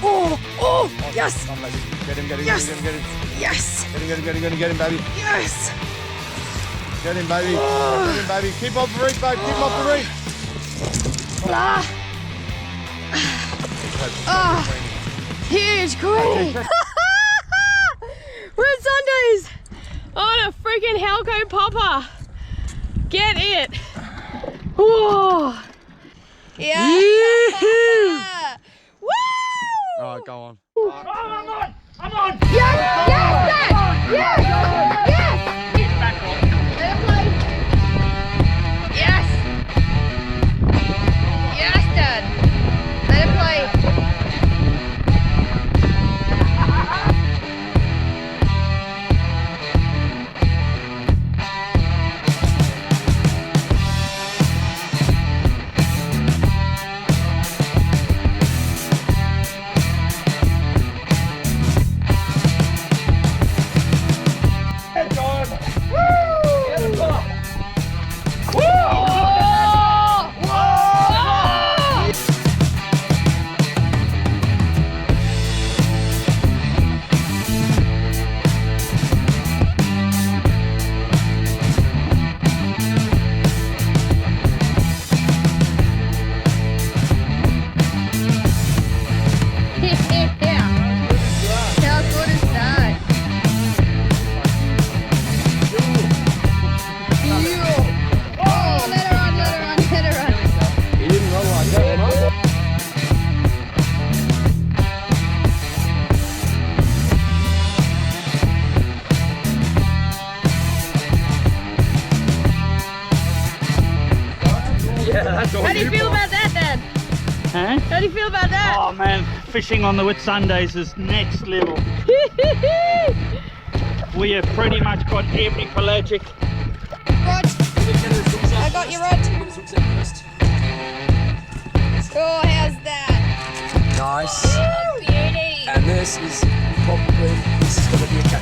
Oh, yes! Come on, baby. Get him, Yes! get him. Yes! Get him, baby. Yes! Get him, baby. Get him, baby. Keep off the reef, babe. Keep him off the reef. Huge queen! Whitsundays on a freaking Halco popper. Get it! Whoa! Yeah! Woo! All right, go on. I'm on! Yes! Yes, Dad! Yes! Yes! Get back on. Let it play. Yes! Yes, Dad! Let it play. How do you feel about that, Dad? Huh? How do you feel about that? Oh man, fishing on the Whitsundays is next level. We have pretty much got every pelagic. Rod, I got your rod. Oh, how's that? Nice. Oh, beauty. And this is going to be a catch.